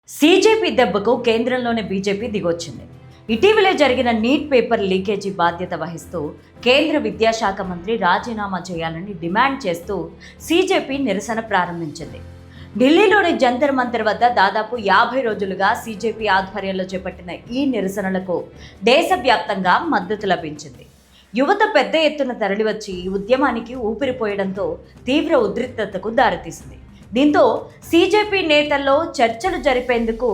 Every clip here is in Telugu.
సీజేపీ దెబ్బకు కేంద్రంలోని బీజేపీ దిగొచ్చింది. ఇటీవలే జరిగిన నీట్ పేపర్ లీకేజీ బాధ్యత వహిస్తూ కేంద్ర విద్యాశాఖ మంత్రి రాజీనామా చేయాలని డిమాండ్ చేస్తూ సీజేపీ నిరసన ప్రారంభించింది. ఢిల్లీలోని జంతర్ మంతర్ వద్ద దాదాపు 50 రోజులుగా సీజేపీ ఆధ్వర్యంలో చేపట్టిన ఈ నిరసనలకు దేశవ్యాప్తంగా మద్దతు లభించింది. యువత పెద్ద ఎత్తున తరలివచ్చి ఈ ఉద్యమానికి ఊపిరిపోయడంతో తీవ్ర ఉద్రిక్తతకు దారితీసింది. దీంతో సీజేపీ నేతల్లో చర్చలు జరిపేందుకు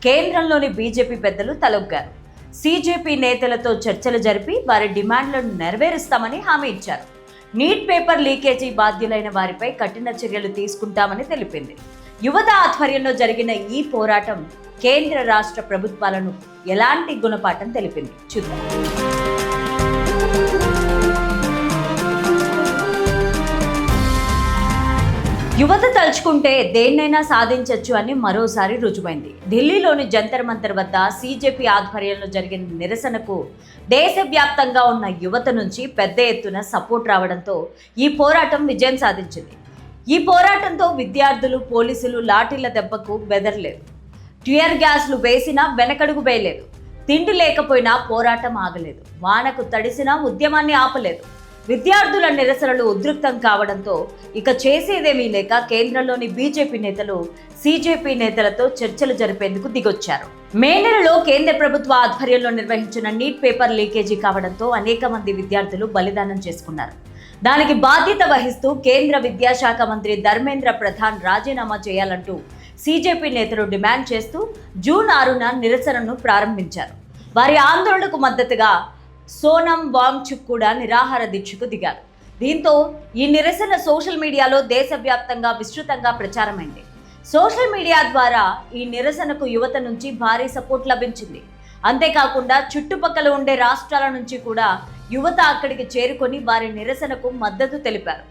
కేంద్రంలోని బీజేపీ పెద్దలు తలొగ్గారు. సీజేపీ నేతలతో చర్చలు జరిపి వారి డిమాండ్లను నెరవేరుస్తామని హామీ ఇచ్చారు. నీట్ పేపర్ లీకేజీ బాధ్యులైన వారిపై కఠిన చర్యలు తీసుకుంటామని తెలిపింది. యువత ఆధ్వర్యంలో జరిగిన ఈ పోరాటం కేంద్ర రాష్ట్ర ప్రభుత్వాలను ఎలాంటి గుణపాఠం తెలిపింది చూద్దాం. యువత తలుచుకుంటే దేన్నైనా సాధించొచ్చు అని మరోసారి రుజువైంది. ఢిల్లీలోని జంతర్ మంతర్ వద్ద సీజేపీ ఆధ్వర్యంలో జరిగిన నిరసనకు దేశవ్యాప్తంగా ఉన్న యువత నుంచి పెద్ద ఎత్తున సపోర్ట్ రావడంతో ఈ పోరాటం విజయం సాధించింది. ఈ పోరాటంతో విద్యార్థులు, పోలీసులు లాఠీల దెబ్బకు బెదరలేదు. టియర్ గ్యాస్లు వేసినా వెనకడుగు వేయలేదు. తిండి లేకపోయినా పోరాటం ఆగలేదు. వానకు తడిసినా ఉద్యమాన్ని ఆపలేదు. విద్యార్థుల నిరసనలు ఉధృతం కావడంతో ఇక చేసేదేమీ లేక కేంద్రంలోని బీజేపీ నేతలు సీజేపీ నేతలతో చర్చలు జరిపేందుకు దిగొచ్చారు. మే నెలలో కేంద్ర ప్రభుత్వ ఆధ్వర్యంలో నిర్వహించిన నీట్ పేపర్ లీకేజీ కావడంతో అనేక మంది విద్యార్థులు బలిదానం చేసుకున్నారు. దానికి బాధ్యత వహిస్తూ కేంద్ర విద్యాశాఖ మంత్రి ధర్మేంద్ర ప్రధాన్ రాజీనామా చేయాలంటూ సీజేపీ నేతలు డిమాండ్ చేస్తూ జూన్ 6న నిరసనను ప్రారంభించారు. వారి ఆందోళనకు మద్దతుగా సోనం వాంగ్చుక్ కూడా నిరాహార దీక్షకు దిగారు. దీంతో ఈ నిరసన సోషల్ మీడియాలో దేశవ్యాప్తంగా విస్తృతంగా ప్రచారమైంది. సోషల్ మీడియా ద్వారా ఈ నిరసనకు యువత నుంచి భారీ సపోర్ట్ లభించింది. అంతేకాకుండా చుట్టుపక్కల ఉండే రాష్ట్రాల నుంచి కూడా యువత అక్కడికి చేరుకొని వారి నిరసనకు మద్దతు తెలిపారు.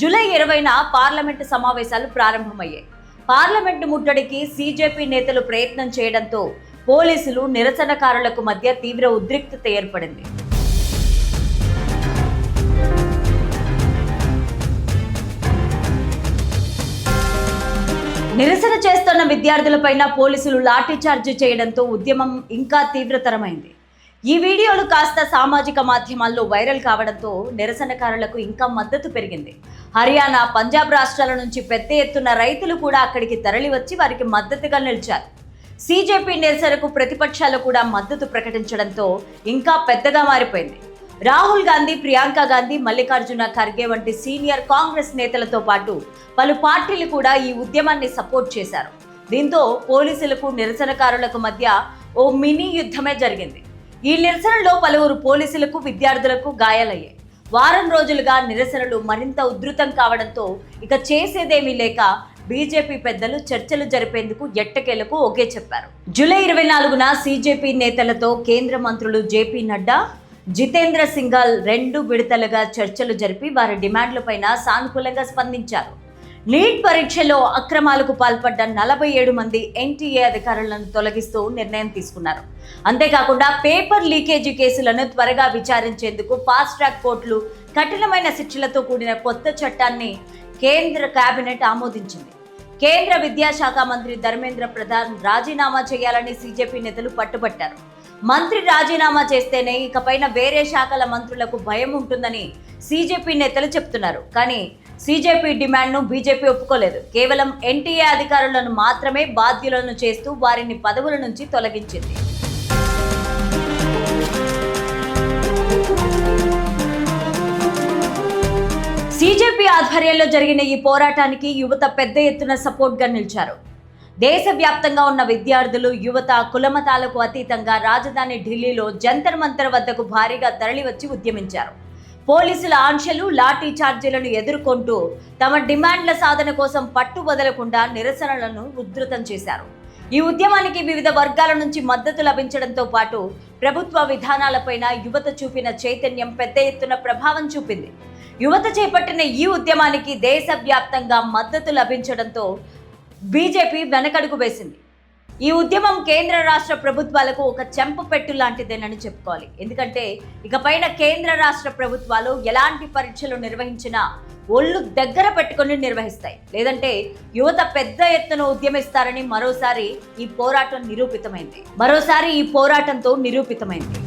జూలై 20న పార్లమెంటు సమావేశాలు ప్రారంభమయ్యాయి. పార్లమెంటు ముట్టడికి సీజేపీ నేతలు ప్రయత్నం చేయడంతో పోలీసులు, నిరసనకారులకు మధ్య తీవ్ర ఉద్రిక్తత ఏర్పడింది. నిరసన చేస్తున్న విద్యార్థులపైన పోలీసులు లాఠీచార్జ్ చేయడంతో ఉద్యమం ఇంకా తీవ్రతరమైంది. ఈ వీడియోలు కాస్త సామాజిక మాధ్యమాల్లో వైరల్ కావడంతో నిరసనకారులకు ఇంకా మద్దతు పెరిగింది. హర్యానా, పంజాబ్ రాష్ట్రాల నుంచి పెద్ద ఎత్తున రైతులు కూడా అక్కడికి తరలివచ్చి వారికి మద్దతుగా నిలిచారు. సీజేపీ నిరసనకు ప్రతిపక్షాలు కూడా మద్దతు ప్రకటించడంతో ఇంకా పెద్దగా మారిపోయింది. రాహుల్ గాంధీ, ప్రియాంక గాంధీ, మల్లికార్జున ఖర్గే వంటి సీనియర్ కాంగ్రెస్ నేతలతో పాటు పలు పార్టీలు కూడా ఈ ఉద్యమాన్ని సపోర్ట్ చేశారు. దీంతో పోలీసులకు, నిరసనకారులకు మధ్య ఓ మినీ యుద్ధమే జరిగింది. ఈ నిరసనలో పలువురు పోలీసులకు, విద్యార్థులకు గాయాలయ్యాయి. వారం రోజులుగా నిరసనలు మరింత ఉధృతం కావడంతో ఇక చేసేదేమీ లేక బీజేపీ పెద్దలు చర్చలు జరిపేందుకు ఎట్టకేలకు ఓకే చెప్పారు. జూలై 24న సీజేపీ నేతలతో కేంద్ర మంత్రులు జేపీ నడ్డా, జితేంద్ర సింఘాల్ 2 విడతలుగా చర్చలు జరిపి వారి డిమాండ్లపైన సానుకూలంగా స్పందించారు. నీట్ పరీక్షలో అక్రమాలకు పాల్పడ్డ 47 మంది ఎన్టీఏ అధికారులను తొలగిస్తూ నిర్ణయం తీసుకున్నారు. అంతేకాకుండా పేపర్ లీకేజీ కేసులను త్వరగా విచారించేందుకు ఫాస్ట్ ట్రాక్ కోర్టులు కఠినమైన శిక్షలతో కూడిన కొత్త చట్టాన్ని కేంద్ర కేబినెట్ ఆమోదించింది. కేంద్ర విద్యాశాఖ మంత్రి ధర్మేంద్ర ప్రధాన్ రాజీనామా చేయాలని సీజేపీ నేతలు పట్టుబట్టారు. మంత్రి రాజీనామా చేస్తేనే ఇకపైన వేరే శాఖల మంత్రులకు భయం ఉంటుందని సీజేపీ నేతలు చెప్తున్నారు. కానీ సీజేపీ డిమాండ్ను బీజేపీ ఒప్పుకోలేదు. కేవలం ఎన్టీఏ అధికారులను మాత్రమే బాధ్యులను చేస్తూ వారిని పదవుల నుంచి తొలగించింది. సీజేపీ ఆధ్వర్యంలో జరిగిన ఈ పోరాటానికి యువత పెద్ద ఎత్తున సపోర్ట్గా నిలిచారు. దేశవ్యాప్తంగా ఉన్న విద్యార్థులు, యువత కులమతాలకు అతీతంగా రాజధాని ఢిల్లీలో జంతర్ మంతర్ వద్దకు భారీగా తరలివచ్చి ఉద్యమించారు. పోలీసుల ఆంక్షలు, లాఠీ చార్జీలను ఎదుర్కొంటూ తమ డిమాండ్ల సాధన కోసం పట్టు వదలకుండా నిరసనలను ఉధృతం చేశారు. ఈ ఉద్యమానికి వివిధ వర్గాల నుంచి మద్దతు లభించడంతో పాటు ప్రభుత్వ విధానాలపైన యువత చూపిన చైతన్యం పెద్ద ఎత్తున ప్రభావం చూపింది. యువత చేపట్టిన ఈ ఉద్యమానికి దేశవ్యాప్తంగా మద్దతు లభించడంతో బీజేపీ వెనకడుగు వేసింది. ఈ ఉద్యమం కేంద్ర రాష్ట్ర ప్రభుత్వాలకు ఒక చెంపపెట్టు లాంటిదేనని చెప్పుకోవాలి. ఎందుకంటే ఇకపైన కేంద్ర రాష్ట్ర ప్రభుత్వాలు ఎలాంటి పరీక్షలు నిర్వహించినా ఒళ్ళు దగ్గర పెట్టుకొని నిర్వహిస్తాయి. లేదంటే యువత పెద్ద ఎత్తున ఉద్యమిస్తారని మరోసారి ఈ పోరాటంతో నిరూపితమైంది.